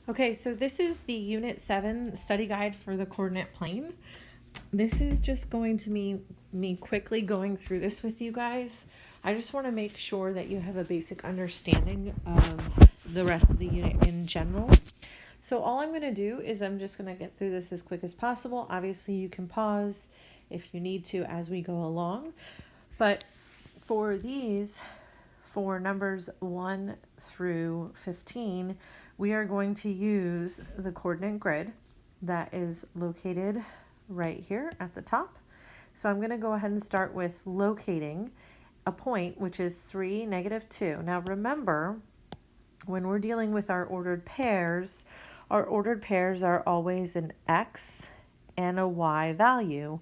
Okay, so this is the Unit 7 study guide for the coordinate plane. This is just going to be me quickly going through this with you guys. I just want to make sure that you have a basic understanding of the rest of the unit in general. So all I'm going to do is I'm just going to get through this as quick as possible. Obviously, you can pause if you need to as we go along. But for these, for numbers 1 through 15, we are going to use the coordinate grid that is located right here at the top. So I'm going to go ahead and start with locating a point, which is 3, -2. Now remember, when we're dealing with our ordered pairs are always an x and a y value.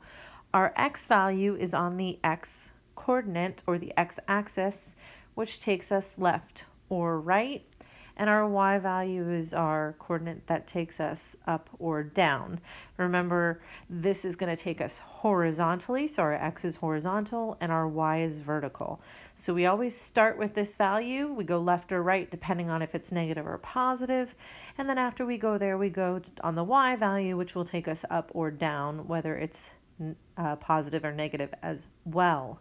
Our x value is on the x coordinate or the x-axis, which takes us left or right, and our y value is our coordinate that takes us up or down. Remember, this is going to take us horizontally, so our x is horizontal and our y is vertical. So we always start with this value, we go left or right depending on if it's negative or positive, and then after we go there, we go on the y value, which will take us up or down, whether it's positive or negative as well.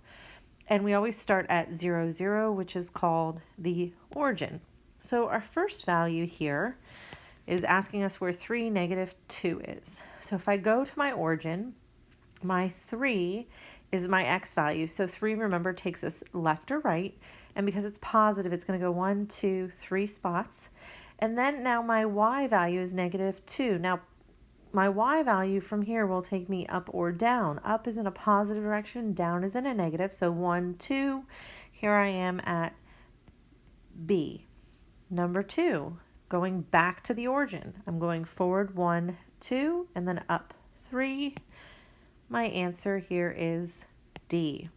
And we always start at 0, 0, which is called the origin. So our first value here is asking us where 3, -2 is. So if I go to my origin, my 3 is my x value. So 3, remember, takes us left or right. And because it's positive, it's going to go 1, 2, 3 spots. And then now my y value is -2. Now, my y value from here will take me up or down. Up is in a positive direction, down is in a negative. So 1, 2, here I am at B. Number 2, going back to the origin. I'm going forward 1, 2, and then up 3. My answer here is D.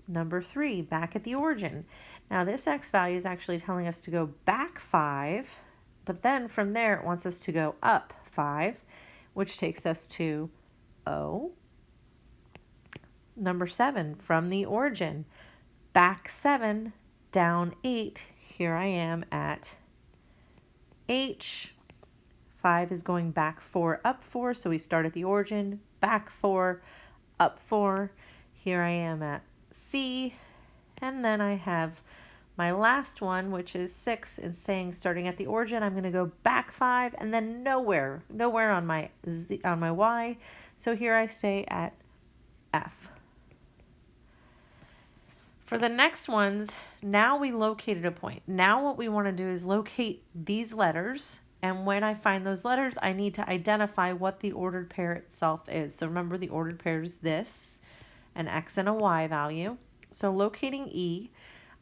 Number 3, back at the origin. Now this x value is actually telling us to go back 5, but then from there it wants us to go up 5, which takes us to O. Number 7, from the origin, back 7, down 8. Here I am at H. 5 is going back 4, up 4, so we start at the origin, back 4, up 4. Here I am at C. And then I have my last one, which is 6, is saying starting at the origin, I'm going to go back 5 and then nowhere on my Y. So here I stay at F. For the next ones, now we located a point. Now what we want to do is locate these letters, and when I find those letters, I need to identify what the ordered pair itself is. So remember, the ordered pair is this, an x and a y value. So locating E,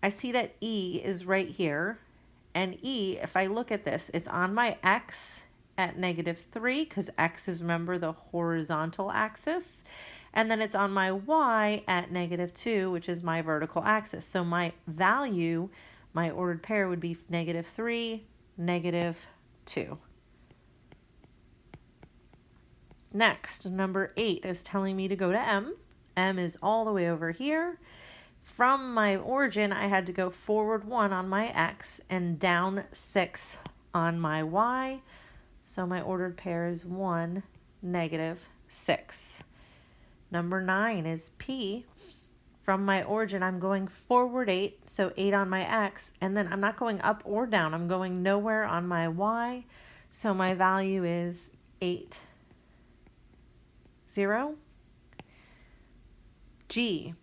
I see that E is right here, and E, if I look at this, it's on my x at -3, because x is, remember, the horizontal axis. And then it's on my y at -2, which is my vertical axis. So my value, my ordered pair, would be -3, -2. Next, number 8 is telling me to go to M. M is all the way over here. From my origin, I had to go forward 1 on my x and down 6 on my y. So my ordered pair is 1, -6. Number 9 is P. From my origin, I'm going forward 8, so 8 on my x, and then I'm not going up or down. I'm going nowhere on my y, so my value is 8, 0. G.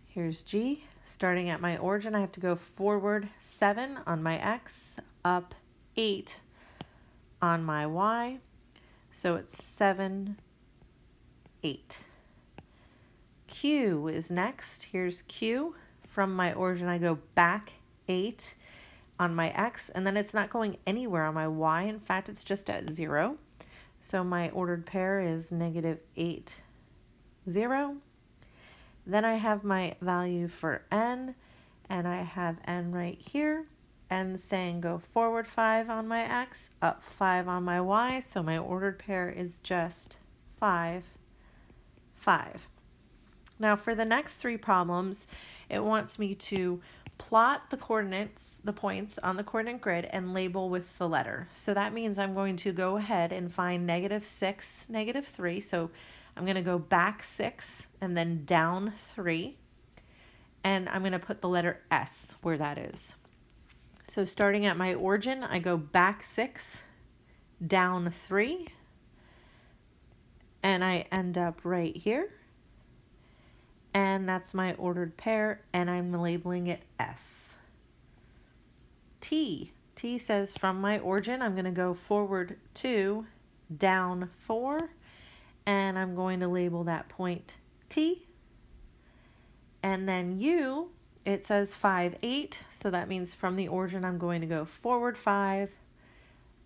Here's G. Starting at my origin, I have to go forward 7 on my x, up 8 on my y, so it's 7, 8. Q is next. Here's Q. From my origin, I go back 8 on my x, and then it's not going anywhere on my y. In fact, it's just at 0. So my ordered pair is -8, 0. Then I have my value for N, and I have N right here. N saying go forward 5 on my x, up 5 on my y. So my ordered pair is just 5, 5. Now for the next 3 problems, it wants me to plot the coordinates, the points on the coordinate grid and label with the letter. So that means I'm going to go ahead and find -6, -3. So I'm going to go back 6 and then down 3. And I'm going to put the letter S where that is. So starting at my origin, I go back 6, down 3, and I end up right here. And that's my ordered pair, and I'm labeling it S. T. T says from my origin, I'm going to go forward 2, down 4, and I'm going to label that point T. And then U, it says 5, 8, so that means from the origin I'm going to go forward 5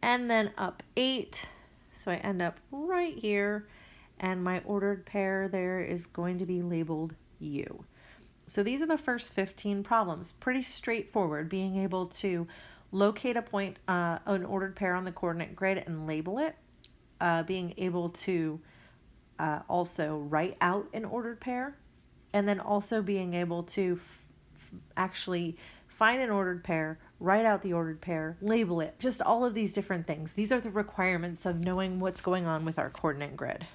and then up 8, so I end up right here, and my ordered pair there is going to be labeled U. So these are the first 15 problems. Pretty straightforward, being able to locate a point, an ordered pair on the coordinate grid and label it, being able to also write out an ordered pair, and then also being able to actually find an ordered pair, write out the ordered pair, label it, just all of these different things. These are the requirements of knowing what's going on with our coordinate grid.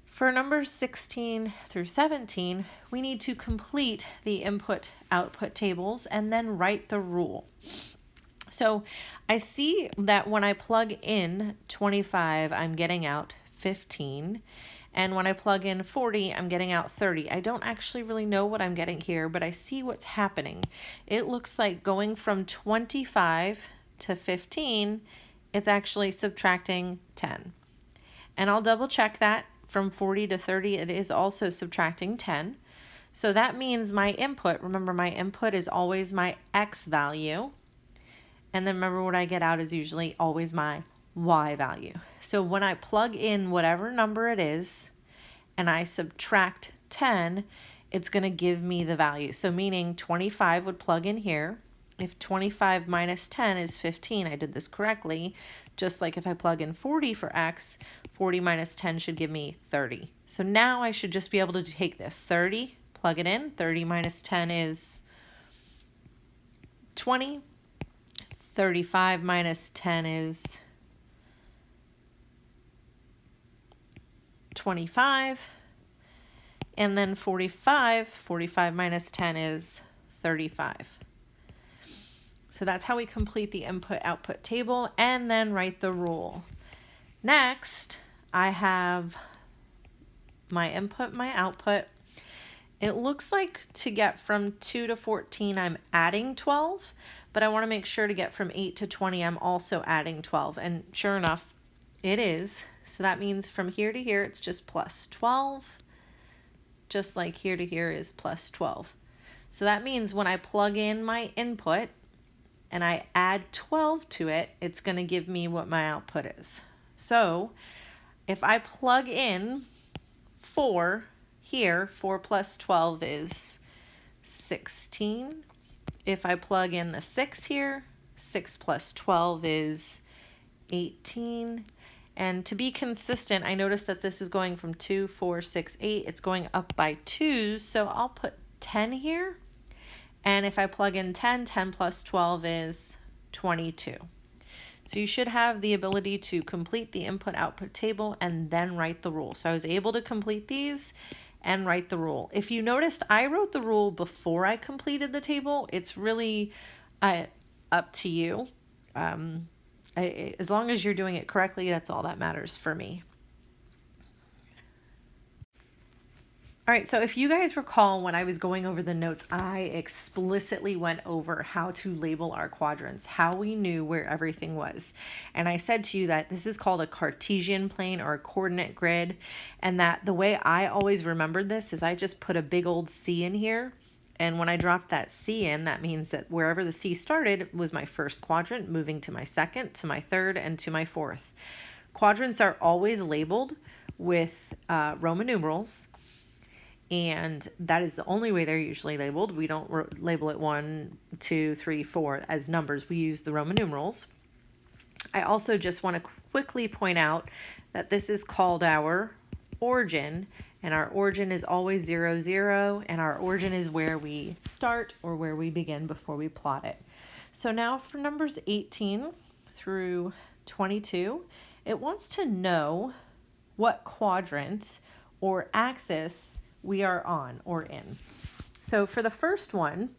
For numbers 16 through 17, we need to complete the input-output tables and then write the rule. So I see that when I plug in 25, I'm getting out 15. And when I plug in 40, I'm getting out 30. I don't actually really know what I'm getting here, but I see what's happening. It looks like going from 25 to 15, it's actually subtracting 10. And I'll double check that. From 40 to 30, it is also subtracting 10. So that means my input, remember my input is always my X value. And then remember what I get out is usually always my Y value. So when I plug in whatever number it is and I subtract 10, it's going to give me the value. So meaning 25 would plug in here. If 25 minus 10 is 15, I did this correctly. Just like if I plug in 40 for X, 40 minus 10 should give me 30. So now I should just be able to take this 30, plug it in. 30 minus 10 is 20. 35 minus 10 is 25, and then 45 minus 10 is 35. So that's how we complete the input-output table and then write the rule. Next, I have my input, my output. It looks like to get from 2 to 14, I'm adding 12, but I want to make sure to get from 8 to 20, I'm also adding 12. And sure enough, it is. So that means from here to here, it's just plus 12, just like here to here is plus 12. So that means when I plug in my input and I add 12 to it, it's going to give me what my output is. So if I plug in 4 here, 4 plus 12 is 16. If I plug in the 6 here, 6 plus 12 is 18. And to be consistent, I notice that this is going from 2, 4, 6, 8. It's going up by 2s, so I'll put 10 here. And if I plug in 10, 10 plus 12 is 22. So you should have the ability to complete the input-output table and then write the rule. So I was able to complete these and write the rule. If you noticed, I wrote the rule before I completed the table. It's really up to you. As long as you're doing it correctly, that's all that matters for me. All right, so if you guys recall when I was going over the notes, I explicitly went over how to label our quadrants, how we knew where everything was. And I said to you that this is called a Cartesian plane or a coordinate grid, and that the way I always remembered this is I just put a big old C in here. And when I dropped that C in, that means that wherever the C started was my first quadrant, moving to my second, to my third, and to my fourth. Quadrants are always labeled with Roman numerals, and that is the only way they're usually labeled. We don't label it 1, 2, 3, 4 as numbers. We use the Roman numerals. I also just want to quickly point out that this is called our origin, and our origin is always 0, 0, and our origin is where we start or where we begin before we plot it. So now for numbers 18 through 22, it wants to know what quadrant or axis we are on or in. So for the first one,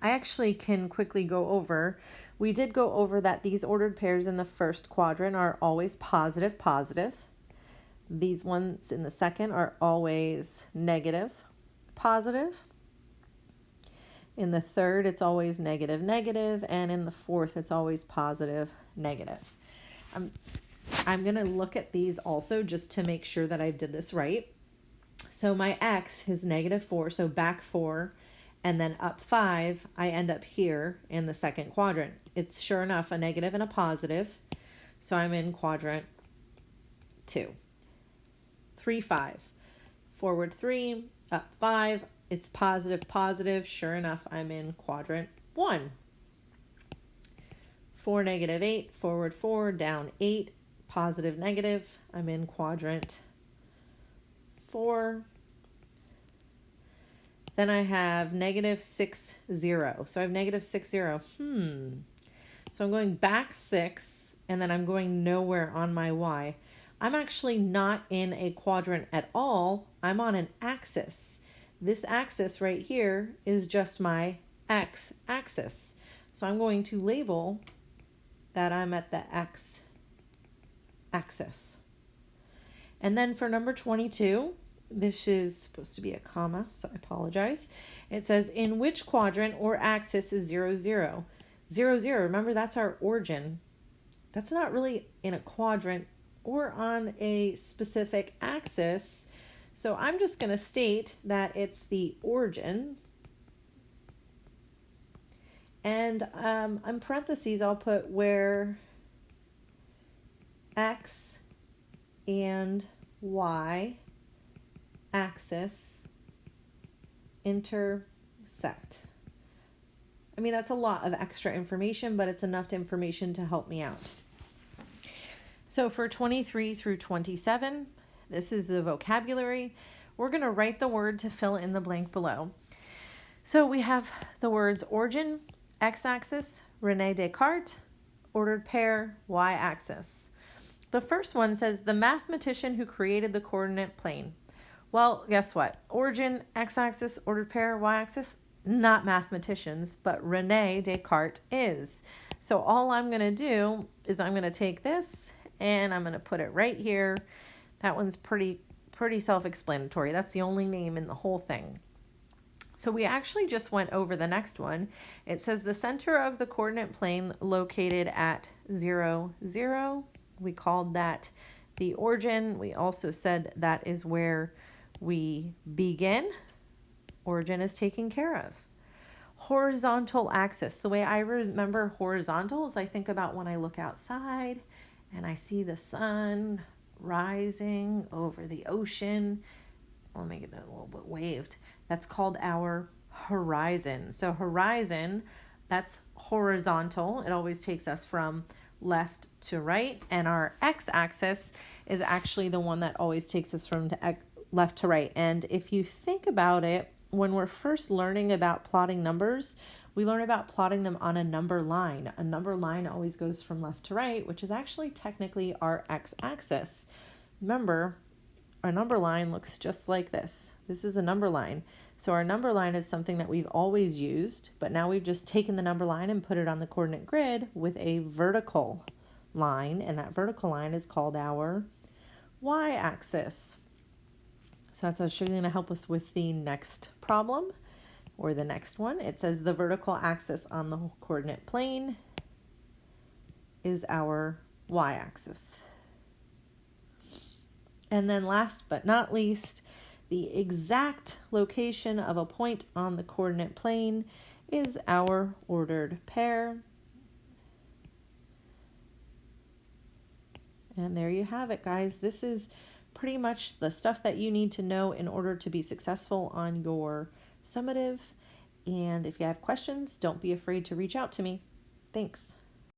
I actually can quickly go over. We did go over that these ordered pairs in the first quadrant are always positive, positive. These ones in the second are always negative, positive. In the third, it's always negative, negative. And in the fourth, it's always positive, negative. I'm going to look at these also just to make sure that I did this right. So my x is -4, so back 4, and then up 5, I end up here in the second quadrant. It's sure enough a negative and a positive, so I'm in quadrant 2. 3, 5. Forward 3, up 5, it's positive, positive. Sure enough, I'm in quadrant 1. 4, -8, forward 4, down 8, positive, negative. I'm in quadrant 4. Then I have -6, 0. So I have -6, 0. So I'm going back 6, and then I'm going nowhere on my y. I'm actually not in a quadrant at all. I'm on an axis. This axis right here is just my x-axis. So I'm going to label that I'm at the x-axis. And then for number 22, this is supposed to be a comma, so I apologize. It says, in which quadrant or axis is 0, 0? 0, 0, remember that's our origin. That's not really in a quadrant or on a specific axis. So I'm just going to state that it's the origin. And in parentheses, I'll put where x and y axis intersect. I mean, that's a lot of extra information, but it's enough information to help me out. So for 23 through 27, this is the vocabulary. We're going to write the word to fill in the blank below. So we have the words origin, x-axis, René Descartes, ordered pair, y-axis. The first one says the mathematician who created the coordinate plane. Well, guess what? Origin, x-axis, ordered pair, y-axis, not mathematicians, but René Descartes is. So all I'm going to do is I'm going to take this and I'm going to put it right here. That one's pretty self-explanatory. That's the only name in the whole thing. So we actually just went over the next one. It says the center of the coordinate plane located at 0, 0. We called that the origin. We also said that is where we begin. Origin is taken care of. Horizontal axis. The way I remember horizontal is I think about when I look outside and I see the sun rising over the ocean. Let me get that a little bit waved. That's called our horizon. So horizon, that's horizontal. It always takes us from left to right. And our x-axis is actually the one that always takes us from left to right. And if you think about it, when we're first learning about plotting numbers, we learn about plotting them on a number line. A number line always goes from left to right, which is actually technically our x-axis. Remember, our number line looks just like this. This is a number line. So our number line is something that we've always used, but now we've just taken the number line and put it on the coordinate grid with a vertical line, and that vertical line is called our y-axis. So that's actually going to help us with the next problem, or the next one. It says the vertical axis on the coordinate plane is our y-axis. And then last but not least, the exact location of a point on the coordinate plane is our ordered pair. And there you have it, guys. This is pretty much the stuff that you need to know in order to be successful on your summative. And if you have questions, don't be afraid to reach out to me. Thanks.